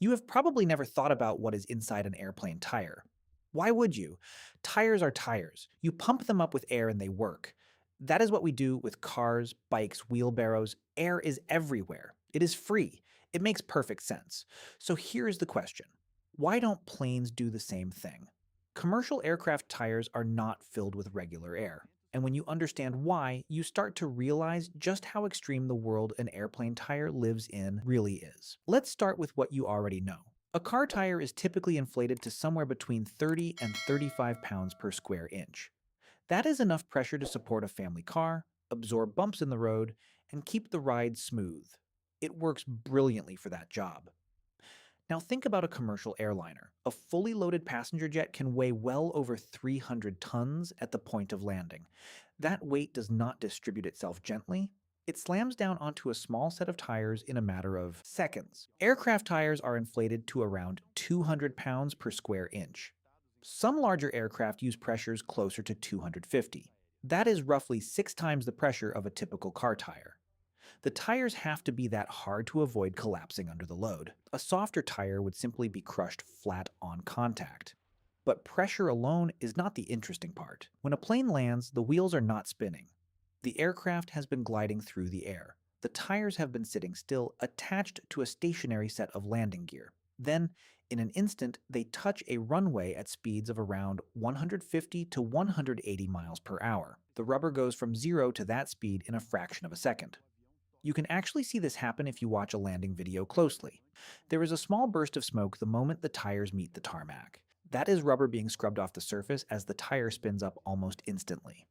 You have probably never thought about what is inside an airplane tire. Why would you? Tires are tires. You pump them up with air and they work. That is what we do with cars, bikes, wheelbarrows. Air is everywhere. It is free. It makes perfect sense. So here's the question. Why don't planes do the same thing? Commercial aircraft tires are not filled with regular air. And when you understand why, you start to realize just how extreme the world an airplane tire lives in really is. Let's start with what you already know. A car tire is typically inflated to somewhere between 30 and 35 pounds per square inch. That is enough pressure to support a family car, absorb bumps in the road, and keep the ride smooth. It works brilliantly for that job. Now think about a commercial airliner. A fully loaded passenger jet can weigh well over 300 tons at the point of landing. That weight does not distribute itself gently. It slams down onto a small set of tires in a matter of seconds. Aircraft tires are inflated to around 200 pounds per square inch. Some larger aircraft use pressures closer to 250. That is roughly 6 times the pressure of a typical car tire. The tires have to be that hard to avoid collapsing under the load. A softer tire would simply be crushed flat on contact. But pressure alone is not the interesting part. When a plane lands, the wheels are not spinning. The aircraft has been gliding through the air. The tires have been sitting still, attached to a stationary set of landing gear. Then, in an instant, they touch a runway at speeds of around 150 to 180 miles per hour. The rubber goes from 0 to that speed in a fraction of a second. You can actually see this happen if you watch a landing video closely. There is a small burst of smoke the moment the tires meet the tarmac. That is rubber being scrubbed off the surface as the tire spins up almost instantly.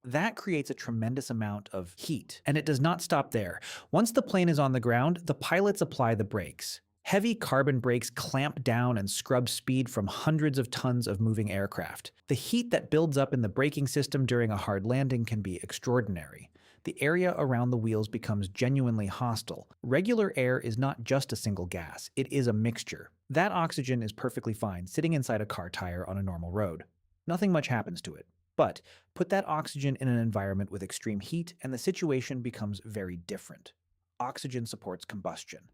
That creates a tremendous amount of heat, and it does not stop there. Once the plane is on the ground, the pilots apply the brakes. Heavy carbon brakes clamp down and scrub speed from hundreds of tons of moving aircraft. The heat that builds up in the braking system during a hard landing can be extraordinary. The area around the wheels becomes genuinely hostile. Regular air is not just a single gas, it is a mixture. That oxygen is perfectly fine sitting inside a car tire on a normal road. Nothing much happens to it. But put that oxygen in an environment with extreme heat, and the situation becomes very different. Oxygen supports combustion.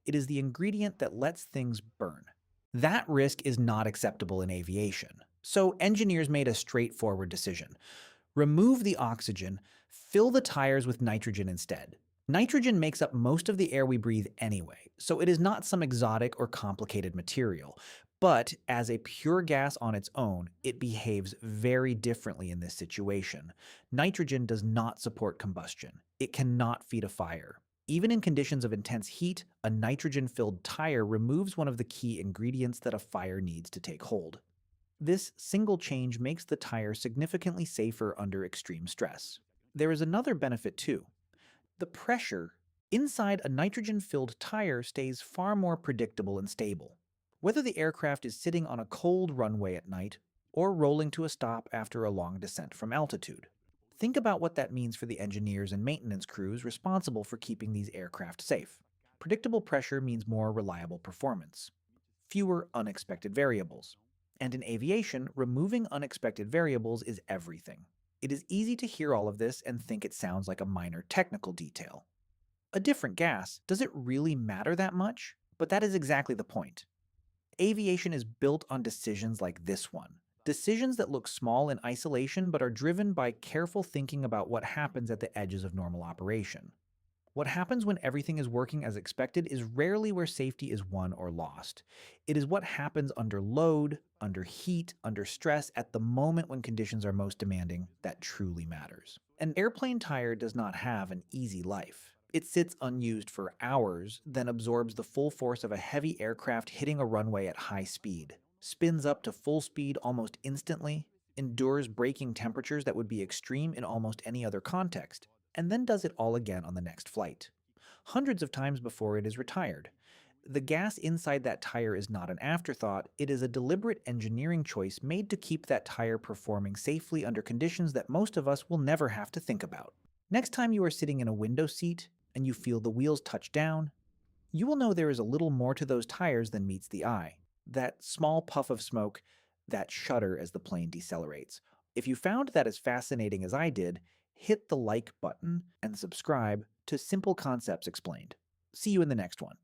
It is the ingredient that lets things burn. That risk is not acceptable in aviation. So engineers made a straightforward decision. Remove the oxygen, fill the tires with nitrogen instead. Nitrogen makes up most of the air we breathe anyway, so it is not some exotic or complicated material. But as a pure gas on its own, it behaves very differently in this situation. Nitrogen does not support combustion. It cannot feed a fire. Even in conditions of intense heat, a nitrogen-filled tire removes one of the key ingredients that a fire needs to take hold. This single change makes the tire significantly safer under extreme stress. There is another benefit too. The pressure inside a nitrogen-filled tire stays far more predictable and stable. Whether the aircraft is sitting on a cold runway at night or rolling to a stop after a long descent from altitude. Think about what that means for the engineers and maintenance crews responsible for keeping these aircraft safe. Predictable pressure means more reliable performance, fewer unexpected variables. And in aviation, removing unexpected variables is everything. It is easy to hear all of this and think it sounds like a minor technical detail. A different gas, does it really matter that much? But that is exactly the point. Aviation is built on decisions like this one. Decisions that look small in isolation but are driven by careful thinking about what happens at the edges of normal operation. What happens when everything is working as expected is rarely where safety is won or lost. It is what happens under load, under heat, under stress, at the moment when conditions are most demanding that truly matters. An airplane tire does not have an easy life. It sits unused for hours, then absorbs the full force of a heavy aircraft hitting a runway at high speed, spins up to full speed almost instantly, endures braking temperatures that would be extreme in almost any other context, and then does it all again on the next flight, hundreds of times before it is retired. The gas inside that tire is not an afterthought, it is a deliberate engineering choice made to keep that tire performing safely under conditions that most of us will never have to think about. Next time you are sitting in a window seat and you feel the wheels touch down, you will know there is a little more to those tires than meets the eye. That small puff of smoke, that shudder as the plane decelerates. If you found that as fascinating as I did, hit the like button and subscribe to Simple Concepts Explained. See you in the next one.